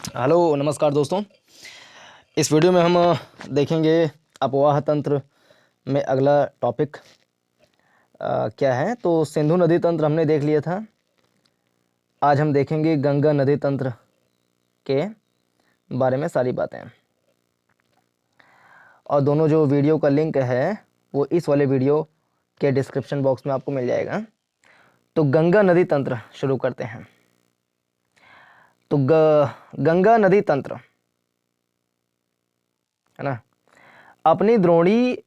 Hello नमस्कार दोस्तों। इस वीडियो में हम देखेंगे अपवाह तंत्र में अगला टॉपिक क्या है। तो सिंधु नदी तंत्र हमने देख लिया था। आज हम देखेंगे गंगा नदी तंत्र के बारे में सारी बातें, और दोनों जो वीडियो का लिंक है वो इस वाले वीडियो के डिस्क्रिप्शन बॉक्स में आपको मिल जाएगा। तो गंगा नदी तंत्र शुरू करते हैं। तो गंगा नदी तंत्र है ना, अपनी द्रोणी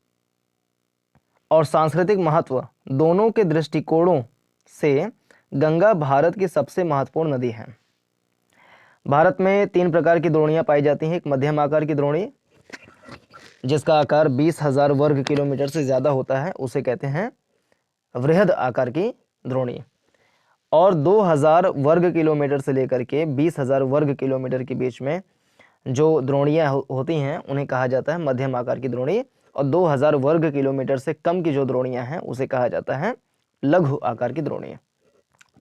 और सांस्कृतिक महत्व दोनों के दृष्टिकोणों से गंगा भारत की सबसे महत्वपूर्ण नदी है। भारत में 3 प्रकार की द्रोणियां पाई जाती हैं। एक मध्यम आकार की द्रोणी जिसका आकार 20,000 वर्ग किलोमीटर से ज़्यादा होता है, उसे कहते हैं वृहद आकार की द्रोणी। और 2,000 वर्ग किलोमीटर से लेकर के 20,000 वर्ग किलोमीटर के बीच में जो द्रोणियाँ होती हैं उन्हें कहा जाता है मध्यम आकार की द्रोणी। और 2,000 वर्ग किलोमीटर से कम की जो द्रोणियाँ हैं उसे कहा जाता है लघु आकार की द्रोणी।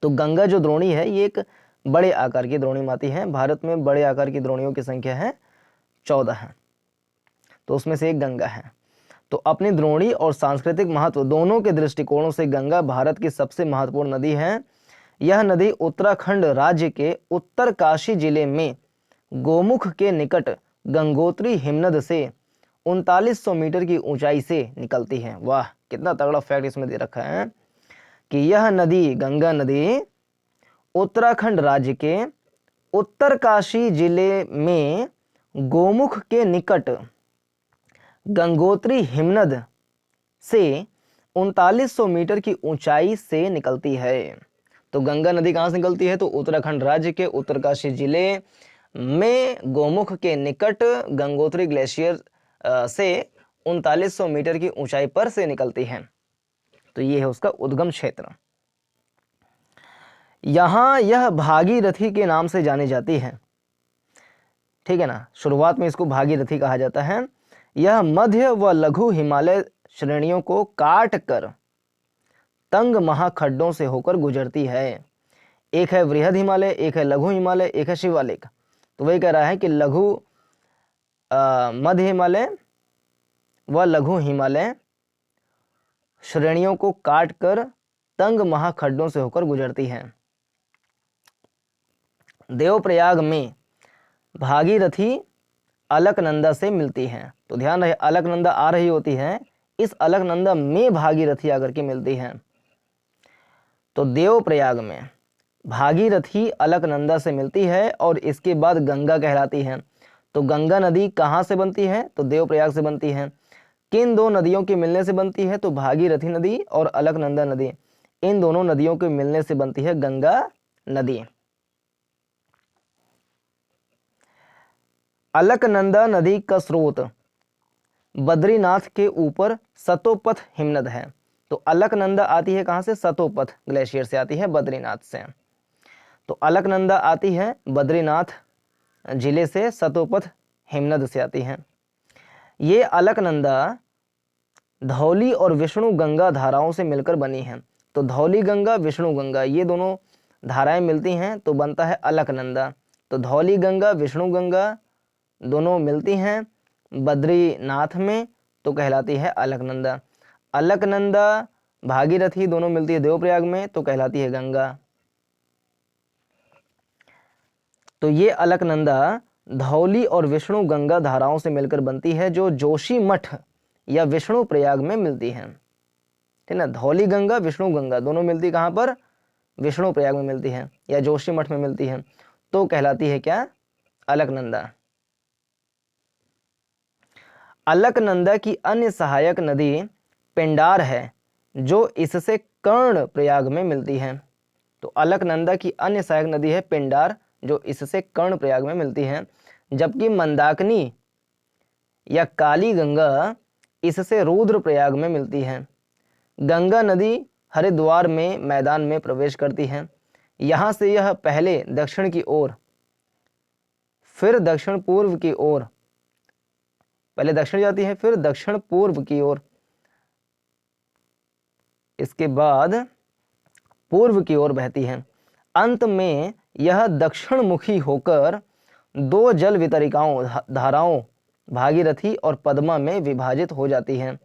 तो गंगा जो द्रोणी है ये एक बड़े आकार की द्रोणी माती है। भारत में बड़े आकार की द्रोणियों की संख्या है 14 है, तो उसमें से एक गंगा है। तो अपनी द्रोणी और सांस्कृतिक महत्व दोनों के दृष्टिकोणों से गंगा भारत की सबसे महत्वपूर्ण नदी है। यह नदी उत्तराखंड राज्य के उत्तरकाशी जिले में गोमुख के निकट गंगोत्री हिमनद से 3900 मीटर की ऊंचाई से निकलती है। वाह, कितना तगड़ा फैक्ट इसमें दे रखा है कि यह नदी गंगा नदी उत्तराखंड राज्य के उत्तरकाशी जिले में गोमुख के निकट गंगोत्री हिमनद से 3900 मीटर की ऊंचाई से निकलती है। तो गंगा नदी कहाँ से निकलती है? तो उत्तराखंड राज्य के उत्तरकाशी जिले में गोमुख के निकट गंगोत्री ग्लेशियर से 3900 मीटर की ऊंचाई पर से निकलती है। तो ये है उसका उद्गम क्षेत्र। यहाँ यह भागीरथी के नाम से जानी जाती है। ठीक है ना, शुरुआत में इसको भागीरथी कहा जाता है। यह मध्य व लघु हिमालय श्रेणियों को काट कर तंग महाखड्डों से होकर गुजरती है। एक है वृहद हिमालय, एक है लघु हिमालय, एक है शिवालिक। तो वही कह रहा है कि मध्य हिमालय व लघु हिमालय श्रेणियों को काट कर तंग महाखड्डों से होकर गुजरती है। देवप्रयाग में भागीरथी अलकनंदा से मिलती है। तो ध्यान रहे, अलकनंदा आ रही होती है, इस अलकनंदा में भागीरथी आकर के मिलती है। तो देवप्रयाग में भागीरथी अलकनंदा से मिलती है और इसके बाद गंगा कहलाती है। तो गंगा नदी कहाँ से बनती है? तो देवप्रयाग से बनती है। किन दो नदियों के मिलने से बनती है? तो भागीरथी नदी और अलकनंदा नदी, इन दोनों नदियों के मिलने से बनती है गंगा नदी। अलकनंदा नदी का स्रोत बद्रीनाथ के ऊपर सतोपथ हिमनद है। तो अलकनंदा आती है कहाँ से? सतोपथ ग्लेशियर से आती है, बद्रीनाथ से। तो अलकनंदा आती है बद्रीनाथ जिले से, सतोपथ हिमनद से आती है। ये अलकनंदा धौली और विष्णु गंगा धाराओं से मिलकर बनी है। तो धौली गंगा, विष्णु गंगा, ये दोनों धाराएं मिलती हैं तो बनता है अलकनंदा। तो धौली गंगा, विष्णु गंगा दोनों मिलती हैं बद्रीनाथ में तो कहलाती है अलकनंदा। अलकनंदा भागीरथी दोनों मिलती है देवप्रयाग में तो कहलाती है गंगा। तो ये अलकनंदा धौली और विष्णु गंगा धाराओं से मिलकर बनती है जो जोशी मठ या विष्णु प्रयाग में मिलती है। ठीक ना, धौली गंगा, विष्णु गंगा दोनों मिलती कहाँ पर? विष्णु प्रयाग में मिलती है या जोशी मठ में मिलती है तो कहलाती है क्या? अलकनंदा। अलकनंदा की अन्य सहायक नदी पिंडार है जो इससे कर्ण प्रयाग में मिलती है। तो अलकनंदा की अन्य सहायक नदी है पिंडार जो इससे कर्ण प्रयाग में मिलती है, जबकि मंदाकिनी या काली गंगा इससे रुद्र प्रयाग में मिलती है। गंगा नदी हरिद्वार में मैदान में प्रवेश करती है। यहाँ से यह पहले दक्षिण की ओर, फिर दक्षिण पूर्व की ओर, पहले दक्षिण जाती है फिर दक्षिण पूर्व की ओर, इसके बाद पूर्व की ओर बहती है। अंत में यह दक्षिण मुखी होकर दो जल वितरिकाओं धाराओं भागीरथी और पद्मा में विभाजित हो जाती हैं।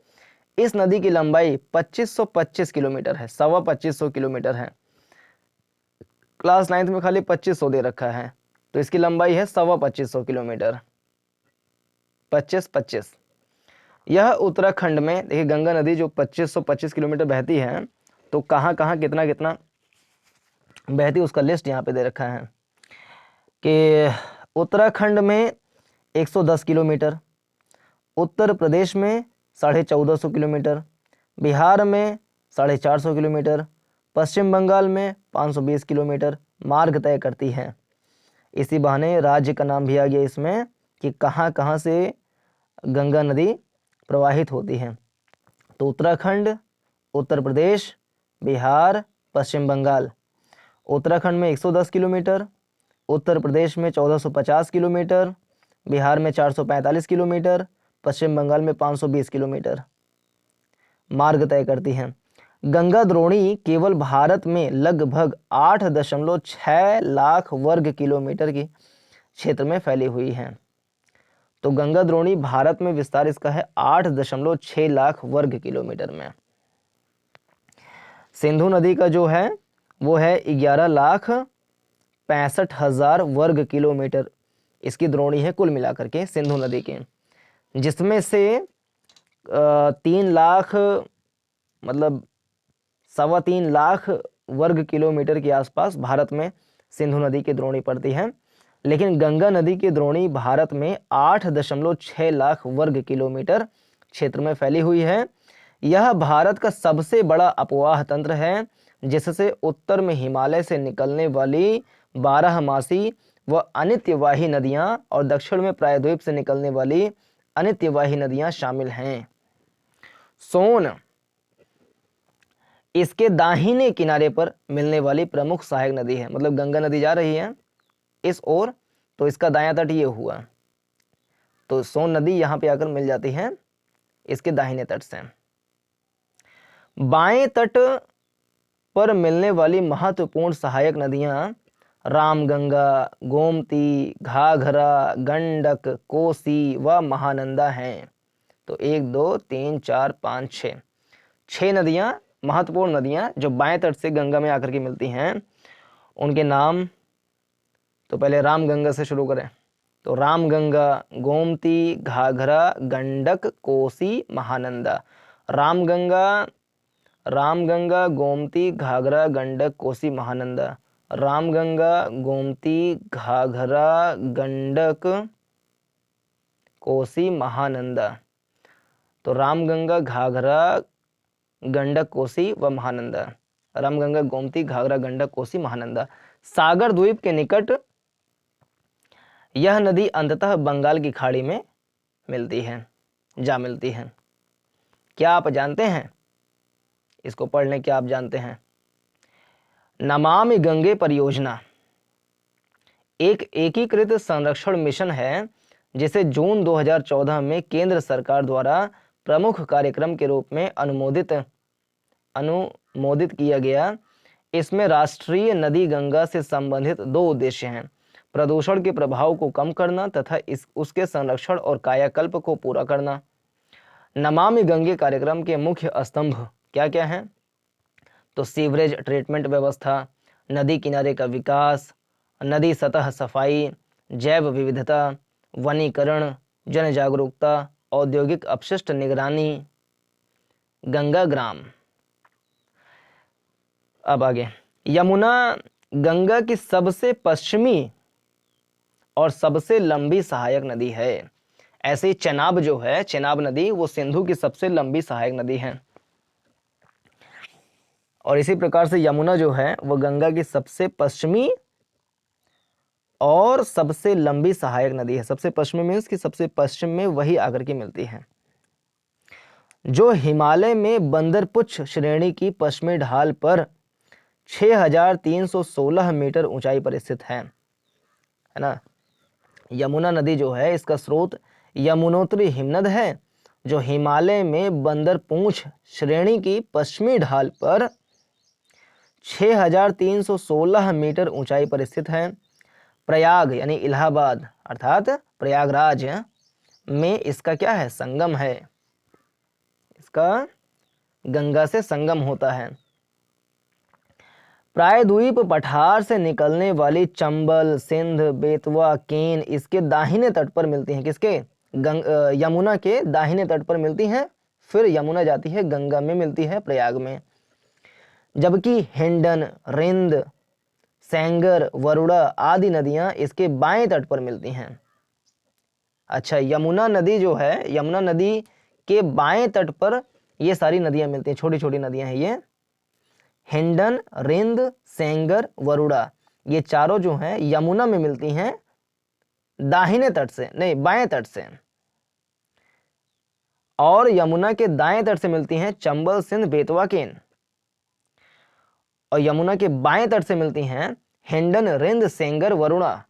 इस नदी की लंबाई 2525 किलोमीटर है, 2525 किलोमीटर है। क्लास 9th में खाली 2500 दे रखा है, तो इसकी लंबाई है 2525 किलोमीटर। 2525। यह उत्तराखंड में, देखिए गंगा नदी जो 2525 किलोमीटर बहती है, तो कहाँ कहाँ कितना कितना बहती उसका लिस्ट यहाँ पे दे रखा है कि उत्तराखंड में 110 किलोमीटर, उत्तर प्रदेश में 1450 किलोमीटर, बिहार में 450 किलोमीटर, पश्चिम बंगाल में 520 किलोमीटर मार्ग तय करती है। इसी बहाने राज्य का नाम भी आ गया इसमें कि कहाँ कहाँ से गंगा नदी प्रवाहित होती है। तो उत्तराखंड, उत्तर प्रदेश, बिहार, पश्चिम बंगाल। उत्तराखंड में 110 किलोमीटर, उत्तर प्रदेश में 1450 किलोमीटर, बिहार में 445 किलोमीटर, पश्चिम बंगाल में 520 किलोमीटर मार्ग तय करती हैं। गंगा द्रोणी केवल भारत में लगभग 8.6 लाख वर्ग किलोमीटर की क्षेत्र में फैली हुई है। तो गंगा द्रोणी भारत में विस्तार इसका है 8.6 लाख वर्ग किलोमीटर में। सिंधु नदी का जो है वो है 11,65,000 वर्ग किलोमीटर इसकी द्रोणी है कुल मिलाकर के सिंधु नदी के, जिसमें से 3 लाख मतलब 3.25 लाख वर्ग किलोमीटर के आसपास भारत में सिंधु नदी की द्रोणी पड़ती है। लेकिन गंगा नदी की द्रोणी भारत में 8.6 लाख वर्ग किलोमीटर क्षेत्र में फैली हुई है। यह भारत का सबसे बड़ा अपवाह तंत्र है, जिससे उत्तर में हिमालय से निकलने वाली 12मासी व अनित्यवाही नदियां और दक्षिण में प्रायद्वीप से निकलने वाली अनित्यवाही नदियां शामिल हैं। सोन इसके दाहिने किनारे पर मिलने वाली प्रमुख सहायक नदी है। मतलब गंगा नदी जा रही है इस ओर, तो इसका दायां तट ये हुआ, तो सोन नदी यहां पे आकर मिल जाती है इसके दाहिने तट से। बाएं तट पर मिलने वाली महत्वपूर्ण सहायक नदियां रामगंगा, गोमती, घाघरा, गंडक, कोसी व महानंदा हैं। तो 1 2 3 4 5 6 6 नदियां, महत्वपूर्ण नदियां जो बाएं तट से गंगा में आकर के मिलती हैं। उनके नाम तो पहले रामगंगा से शुरू करें, तो रामगंगा, गोमती, घाघरा, गंडक, कोसी, महानंदा। रामगंगा, गोमती, घाघरा, गंडक, कोसी, महानंदा। रामगंगा, गोमती, घाघरा, गंडक, कोसी, महानंदा। तो रामगंगा, घाघरा, गंडक, कोसी व महानंदा। रामगंगा, गोमती, घाघरा, गंडक, कोसी, महानंदा। सागर द्वीप के निकट यह नदी अंततः बंगाल की खाड़ी में मिलती है, जा मिलती है। क्या आप जानते हैं, इसको पढ़ लें, क्या आप जानते हैं? नमामि गंगे परियोजना एक एकीकृत संरक्षण मिशन है, जिसे जून 2014 में केंद्र सरकार द्वारा प्रमुख कार्यक्रम के रूप में अनुमोदित किया गया। इसमें राष्ट्रीय नदी गंगा से संबंधित 2 उद्देश्य हैं: प्रदूषण के प्रभाव को कम करना तथा उसके संरक्षण और कायाकल्प को पूरा करना। नमामि गंगे कार्यक्रम के मुख्य स्तंभ क्या क्या हैं? तो सीवरेज ट्रीटमेंट व्यवस्था, नदी किनारे का विकास, नदी सतह सफाई, जैव विविधता, वनीकरण, जन जागरूकता, औद्योगिक अपशिष्ट निगरानी, गंगा ग्राम। अब आगे, यमुना गंगा की सबसे पश्चिमी और सबसे लंबी सहायक नदी है। ऐसे ही चेनाब जो है, चेनाब नदी, वो सिंधु की सबसे लंबी सहायक नदी है। और इसी प्रकार से यमुना जो है वो गंगा की सबसे पश्चिमी और सबसे लंबी सहायक नदी है। सबसे पश्चिमी मीन्स कि सबसे पश्चिम में वही आकर के मिलती है, जो हिमालय में बंदरपुच्छ श्रेणी की पश्चिमी ढाल पर 6316 मीटर ऊंचाई पर स्थित है ना। यमुना नदी जो है, इसका स्रोत यमुनोत्री हिमनद है, जो हिमालय में बंदरपूंछ श्रेणी की पश्चिमी ढाल पर 6316 मीटर ऊंचाई पर स्थित है। प्रयाग यानी इलाहाबाद अर्थात प्रयागराज में इसका क्या है, संगम है। इसका गंगा से संगम होता है। प्रायद्वीप पठार से निकलने वाली चंबल, सिंध, बेतवा, केन इसके दाहिने तट पर मिलती हैं। किसके? यमुना के दाहिने तट पर मिलती हैं। फिर यमुना जाती है गंगा में मिलती है प्रयाग में। जबकि हिंडन, रिंद, सेंगर, वरुणा आदि नदियां इसके बाएं तट पर मिलती हैं। अच्छा, यमुना नदी जो है, यमुना नदी के बाएं तट पर ये सारी नदियां मिलती हैं, छोटी छोटी नदियां हैं ये। हिंडन, रिंद, सेंगर, वरुणा ये चारों जो हैं यमुना में मिलती हैं दाहिने तट से, नहीं बाएं तट से। और यमुना के दाएं तट से मिलती हैं चंबल, सिंध, बेतवा, केन। और यमुना के बाएं तट से मिलती हैं हिंडन, रिंद, सेंगर, वरुणा।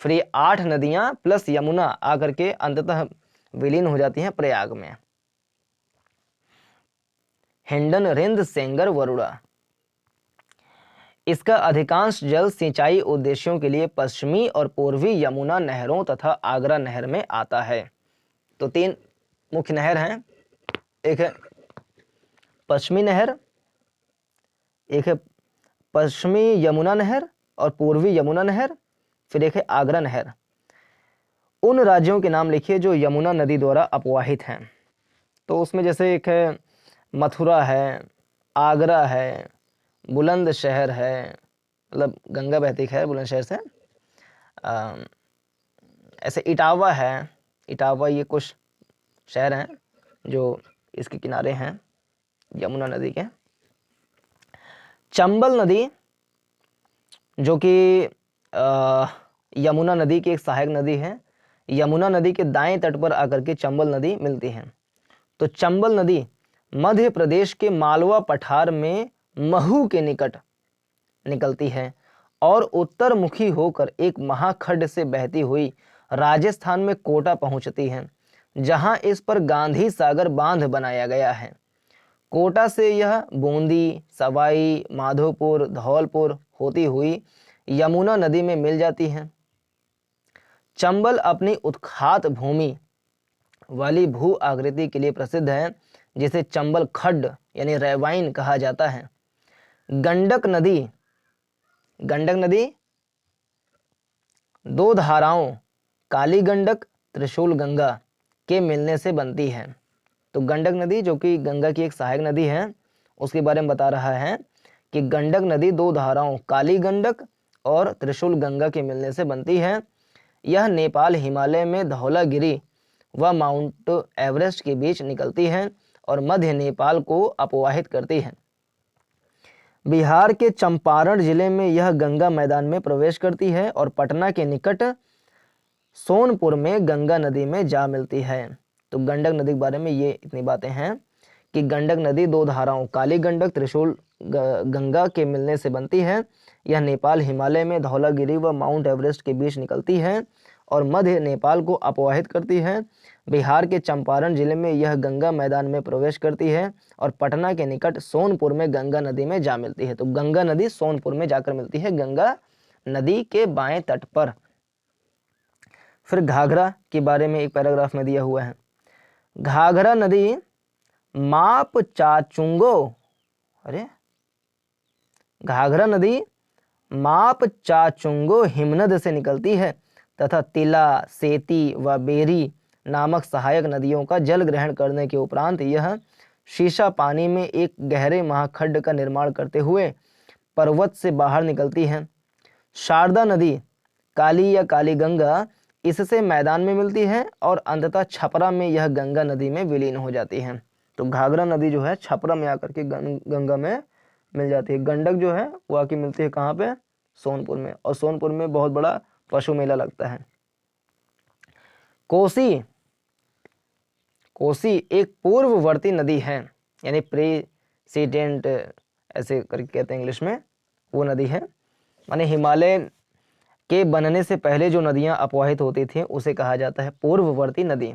फिर ये 8 नदियां प्लस यमुना आकर के अंततः विलीन हो जाती हैं प्रयाग में। हिंडन, रिंद, सेंगर, वरुणा। इसका अधिकांश जल सिंचाई उद्देश्यों के लिए पश्चिमी और पूर्वी यमुना नहरों तथा आगरा नहर में आता है। तो 3 मुख्य नहर हैं, एक है पश्चिमी नहर, एक है पश्चिमी यमुना नहर और पूर्वी यमुना नहर, फिर एक है आगरा नहर। उन राज्यों के नाम लिखिए जो यमुना नदी द्वारा अपवाहित हैं। तो उसमें जैसे एक है मथुरा है, आगरा है, बुलंदशहर है, मतलब गंगा बहती है बुलंदशहर से। ऐसे इटावा है, इटावा ये कुछ शहर हैं जो इसके किनारे हैं यमुना नदी के। चंबल नदी जो कि यमुना नदी की एक सहायक नदी है, यमुना नदी के दाएं तट पर आकर के चंबल नदी मिलती है। तो चंबल नदी मध्य प्रदेश के मालवा पठार में महू के निकट निकलती है और उत्तरमुखी होकर एक महाखड्ड से बहती हुई राजस्थान में कोटा पहुंचती है, जहां इस पर गांधी सागर बांध बनाया गया है। कोटा से यह बूंदी, सवाई माधोपुर, धौलपुर होती हुई यमुना नदी में मिल जाती है। चंबल अपनी उत्खात भूमि वाली भू आकृति के लिए प्रसिद्ध है, जिसे चंबल खड्ड यानी रेवाइन कहा जाता है। गंडक नदी 2 धाराओं काली गंडक, त्रिशूल गंगा के मिलने से बनती है। तो गंडक नदी जो कि गंगा की एक सहायक नदी है, उसके बारे में बता रहा है कि गंडक नदी 2 धाराओं काली गंडक और त्रिशूल गंगा के मिलने से बनती है। यह नेपाल हिमालय में धौलागिरी व माउंट एवरेस्ट के बीच निकलती है और मध्य नेपाल को अपवाहित करती है। बिहार के चंपारण जिले में यह गंगा मैदान में प्रवेश करती है और पटना के निकट सोनपुर में गंगा नदी में जा मिलती है। तो गंडक नदी के बारे में ये इतनी बातें हैं कि गंडक नदी 2 धाराओं काली गंडक, त्रिशूल गंगा के मिलने से बनती है। यह नेपाल हिमालय में धौलागिरी व माउंट एवरेस्ट के बीच निकलती है और मध्य नेपाल को अपवाहित करती है। बिहार के चंपारण जिले में यह गंगा मैदान में प्रवेश करती है और पटना के निकट सोनपुर में गंगा नदी में जा मिलती है। तो गंगा नदी सोनपुर में जाकर मिलती है, गंगा नदी के बाएं तट पर। फिर घाघरा के बारे में एक पैराग्राफ में दिया हुआ है। घाघरा नदी माप चाचुंगो, घाघरा नदी माप चाचुंगो हिमनद से निकलती है तथा तिला, सेती व बेरी नामक सहायक नदियों का जल ग्रहण करने के उपरांत यह शीशा पानी में एक गहरे महाखड्ड का निर्माण करते हुए पर्वत से बाहर निकलती है। शारदा नदी काली या काली गंगा इससे मैदान में मिलती है और अंततः छपरा में यह गंगा नदी में विलीन हो जाती है। तो घाघरा नदी जो है छपरा में आकर के गंगा में मिल जाती है। गंडक जो है वो आके मिलती है कहाँ पे? सोनपुर में। और सोनपुर में बहुत बड़ा पशु मेला लगता है। कोसी एक पूर्ववर्ती नदी है, यानी प्रेसिडेंट ऐसे करके कहते हैं इंग्लिश में, वो नदी है। माने हिमालय के बनने से पहले जो नदियां अपवाहित होती थी उसे कहा जाता है पूर्ववर्ती नदी।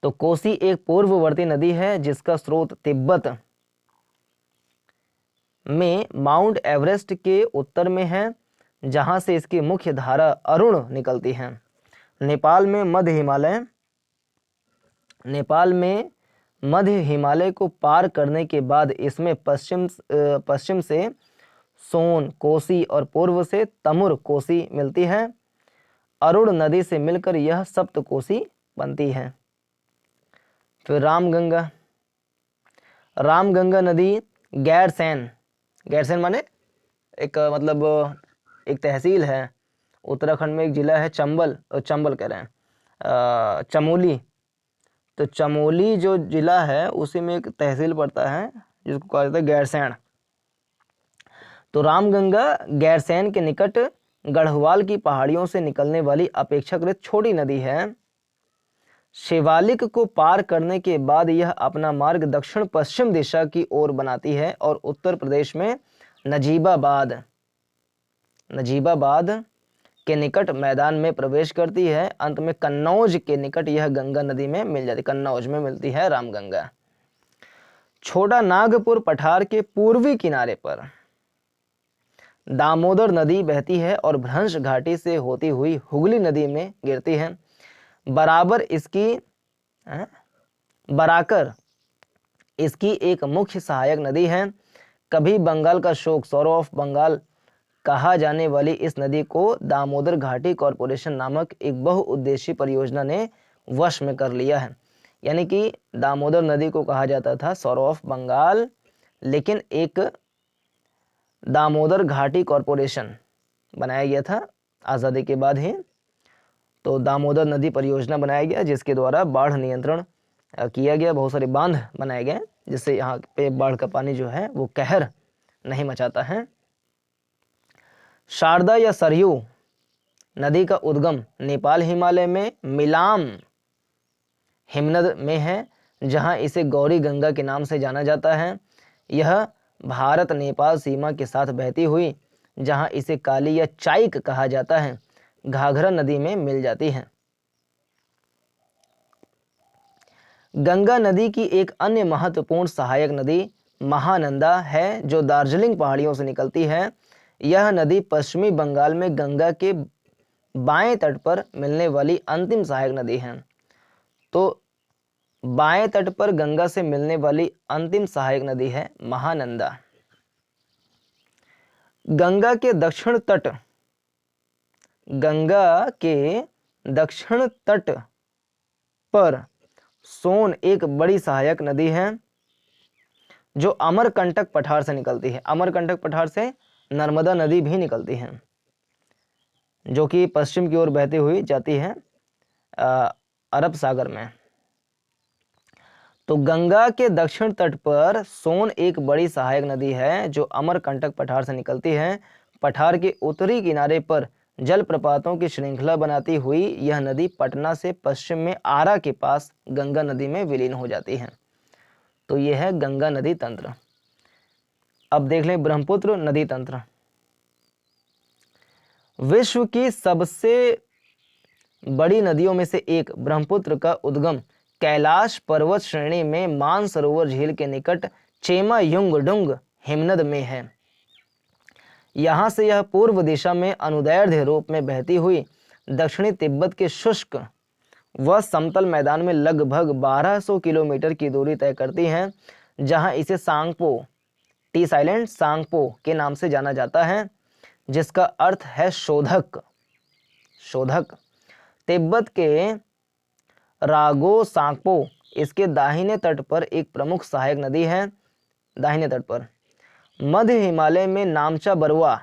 तो कोसी एक पूर्ववर्ती नदी है जिसका स्रोत तिब्बत में माउंट एवरेस्ट के उत्तर में है जहाँ से इसकी मुख्य धारा अरुण निकलती है। नेपाल में मध्य हिमालय को पार करने के बाद इसमें पश्चिम से सोन कोसी और पूर्व से तमुर कोसी मिलती है। अरुण नदी से मिलकर यह सप्तकोसी बनती है। फिर रामगंगा नदी गैरसैंण माने एक मतलब एक तहसील है, उत्तराखंड में एक जिला है चंबल कह रहे हैं, चमोली। तो चमोली जो जिला है उसी में एक तहसील पड़ता है जिसको कहा जाता है गैरसैंण। तो रामगंगा गैरसैंण के निकट गढ़वाल की पहाड़ियों से निकलने वाली अपेक्षाकृत छोटी नदी है। शिवालिक को पार करने के बाद यह अपना मार्ग दक्षिण पश्चिम दिशा की ओर बनाती है और उत्तर प्रदेश में नजीबाबाद के निकट मैदान में प्रवेश करती है। अंत में कन्नौज के निकट यह गंगा नदी में मिल जाती है। कन्नौज में मिलती है रामगंगा। छोटा नागपुर पठार के पूर्वी किनारे पर दामोदर नदी बहती है और भ्रंश घाटी से होती हुई हुगली नदी में गिरती है। बराकर इसकी एक मुख्य सहायक नदी है। कभी बंगाल का शोक सौरो ऑफ बंगाल कहा जाने वाली इस नदी को दामोदर घाटी कॉरपोरेशन नामक एक बहुउद्देशीय परियोजना ने वश में कर लिया है। यानी कि दामोदर नदी को कहा जाता था सौरो ऑफ बंगाल, लेकिन एक दामोदर घाटी कॉरपोरेशन बनाया गया था आज़ादी के बाद ही। तो दामोदर नदी परियोजना बनाया गया जिसके द्वारा बाढ़ नियंत्रण किया गया। बहुत सारे बांध बनाए गए जिससे यहाँ पे बाढ़ का पानी जो है वो कहर नहीं मचाता है। शारदा या सरयू नदी का उद्गम नेपाल हिमालय में मिलाम हिमनद में है, जहाँ इसे गौरी गंगा के नाम से जाना जाता है। यह भारत नेपाल सीमा के साथ बहती हुई, जहाँ इसे काली या चाइक कहा जाता है, घाघरा नदी में मिल जाती है। गंगा नदी की एक अन्य महत्वपूर्ण सहायक नदी महानंदा है जो दार्जिलिंग पहाड़ियों से निकलती है। यह नदी पश्चिमी बंगाल में गंगा के बाएं तट पर मिलने वाली अंतिम सहायक नदी है। तो बाएं तट पर गंगा से मिलने वाली अंतिम सहायक नदी है महानंदा। गंगा के दक्षिण तट पर सोन एक बड़ी सहायक नदी है जो अमरकंटक पठार से निकलती है। अमरकंटक पठार से नर्मदा नदी भी निकलती है जो कि पश्चिम की ओर बहती हुई जाती है अरब सागर में। तो गंगा के दक्षिण तट पर सोन एक बड़ी सहायक नदी है जो अमरकंटक पठार से निकलती है। पठार के उत्तरी किनारे पर जलप्रपातों की श्रृंखला बनाती हुई यह नदी पटना से पश्चिम में आरा के पास गंगा नदी में विलीन हो जाती है। तो यह है गंगा नदी तंत्र। अब देख लें ब्रह्मपुत्र नदी तंत्र। विश्व की सबसे बड़ी नदियों में से एक ब्रह्मपुत्र का उद्गम कैलाश पर्वत श्रेणी में मानसरोवर झील के निकट चेमायुंगडुंग हिमनद में है। यहाँ से यह पूर्व दिशा में अनुदैर्ध्य रूप में बहती हुई दक्षिणी तिब्बत के शुष्क व समतल मैदान में लगभग 1200 किलोमीटर की दूरी तय करती है, जहाँ इसे सांगपो के नाम से जाना जाता है, जिसका अर्थ है शोधक। तिब्बत के रागो सांगपो इसके दाहिने तट पर एक प्रमुख सहायक नदी है। दाहिने तट पर मध्य हिमालय में नामचा बरुआ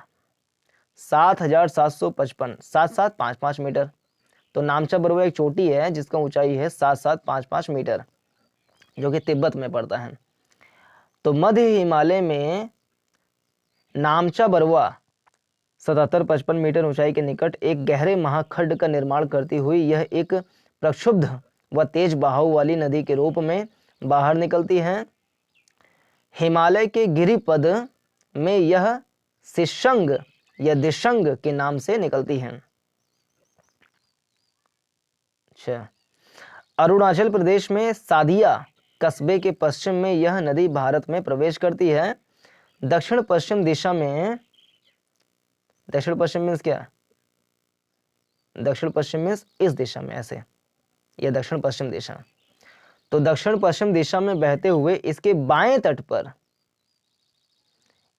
7755 मीटर। तो नामचा बरुआ एक चोटी है जिसका ऊंचाई है 7755 मीटर जो कि तिब्बत में पड़ता है। तो मध्य हिमालय में नामचा बरुआ 7755 मीटर ऊंचाई के निकट एक गहरे महाखंड का निर्माण करती हुई यह एक प्रक्षुब्ध व तेज बहाव वाली नदी के रूप में बाहर निकलती है। हिमालय के गिरिपद में यह सिशंग या दिशंग के नाम से निकलती है। अच्छा, अरुणाचल प्रदेश में सादिया कस्बे के पश्चिम में यह नदी भारत में प्रवेश करती है। दक्षिण पश्चिम दिशा में दक्षिण पश्चिम मीन्स क्या? दक्षिण पश्चिम मीन्स इस दिशा में, ऐसे, यह दक्षिण पश्चिम दिशा। तो दक्षिण पश्चिम दिशा में बहते हुए इसके बाएं तट पर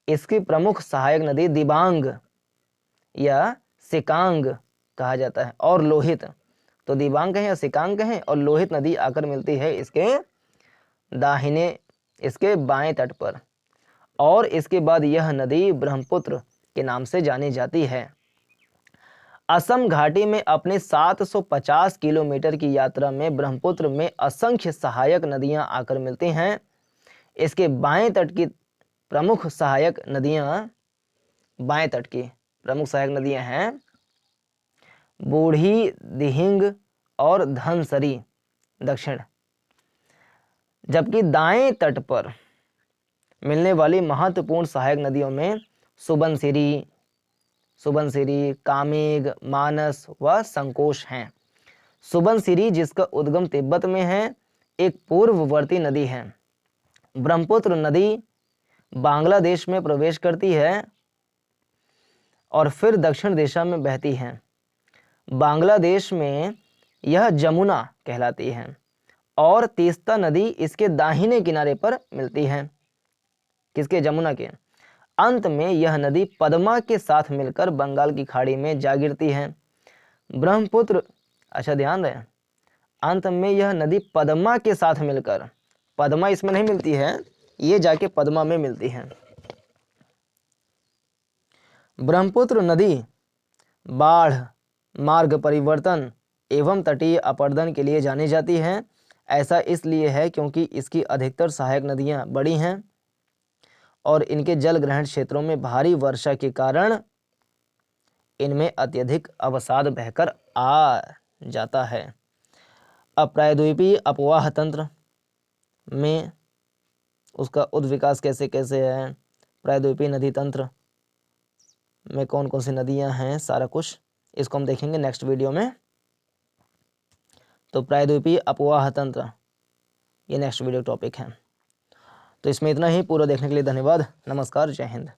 इसकी प्रमुख सहायक नदी दिबांग या सिकांग कहा जाता है, और लोहित। तो दिबांग कहें या सिकांग कहें, और लोहित नदी आकर मिलती है इसके दाहिने, इसके बाएं तट पर। और इसके बाद यह नदी ब्रह्मपुत्र के नाम से जानी जाती है। असम घाटी में अपने 750 किलोमीटर की यात्रा में ब्रह्मपुत्र में असंख्य सहायक नदियां आकर मिलती हैं। इसके बाएं तट की प्रमुख सहायक नदियां, बाएं तट की प्रमुख सहायक नदियां हैं बूढ़ी, दिहिंग और धनसरी दक्षिण। जबकि दाएं तट पर मिलने वाली महत्वपूर्ण सहायक नदियों में सुबनसिरी, कामेग, मानस व संकोश हैं। सुबनसिरी, जिसका उद्गम तिब्बत में है, एक पूर्ववर्ती नदी है। ब्रह्मपुत्र नदी बांग्लादेश में प्रवेश करती है और फिर दक्षिण दिशा में बहती है। बांग्लादेश में यह जमुना कहलाती है और तीस्ता नदी इसके दाहिने किनारे पर मिलती है। किसके? जमुना के। अंत में यह नदी पद्मा के साथ मिलकर बंगाल की खाड़ी में जा गिरती है। ब्रह्मपुत्र, अच्छा ध्यान रहे, अंत में यह नदी पद्मा के साथ मिलकर, पद्मा इसमें नहीं मिलती है, ये जाके पद्मा में मिलती है। ब्रह्मपुत्र नदी बाढ़, मार्ग परिवर्तन एवं तटीय अपरदन के लिए जानी जाती है। ऐसा इसलिए है क्योंकि इसकी अधिकतर सहायक नदियां बड़ी हैं और इनके जल ग्रहण क्षेत्रों में भारी वर्षा के कारण इनमें अत्यधिक अवसाद बहकर आ जाता है। अब प्रायद्वीपीय अपवाह तंत्र में उसका उद्विकास कैसे कैसे है, प्रायद्वीपीय नदी तंत्र में कौन कौन सी नदियां हैं, सारा कुछ इसको हम देखेंगे नेक्स्ट वीडियो में। तो प्रायद्वीपीय अपवाह तंत्र ये नेक्स्ट वीडियो टॉपिक है। तो इसमें इतना ही। पूरा देखने के लिए धन्यवाद। नमस्कार, जय हिंद।